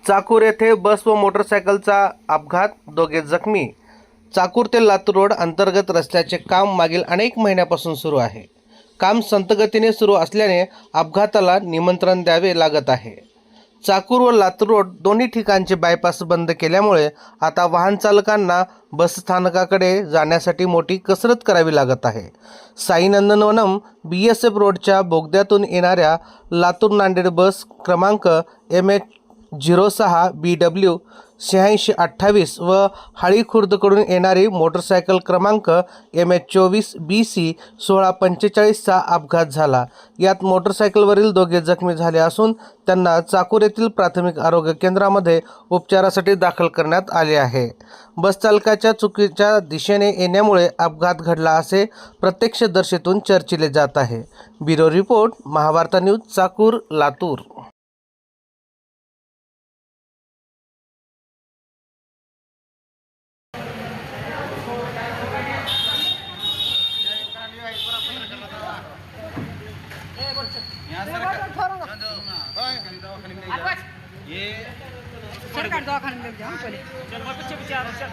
चाकूर येथे बस व मोटरसायकलचा अपघात, दोघे जखमी। चाकूर ते लातूर रोड अंतर्गत रस्त्याचे काम मागील अनेक महिन्यापासून सुरू आहे। काम संतगतीने सुरू असल्याने अपघाताला निमंत्रण द्यावे लागत आहे। चाकूर व लातूर रोड दोन्ही ठिकाणचे बायपास बंद केल्यामुळे आता वाहन चालकांना बस स्थानकाकडे जाण्यासाठी मोठी कसरत करावी लागत आहे। साई नंदनवनम BSF रोडच्या बोगद्यातून येणाऱ्या लातूर नांदेड बस क्रमांक MH06 BW 8628 व हाळी खुर्दकडून येणारी मोटरसायकल क्रमांक MH24 BC 1645 चा अपघात झाला। यात मोटरसायकलवरील दोघे जखमी झाले असून त्यांना चाकूर येथील प्राथमिक आरोग्य केंद्रामध्ये उपचारासाठी दाखल करण्यात आले आहे। बस चालकाच्या चुकीच्या दिशेने येण्यामुळे अपघात घडला असे प्रत्यक्षदर्शीतून चर्चिले जात आहे। Bureau report, Mahavarta news, Chakur, Latur. सरकार दवाखाने में जाओ पहले चल बच्चे विचार चल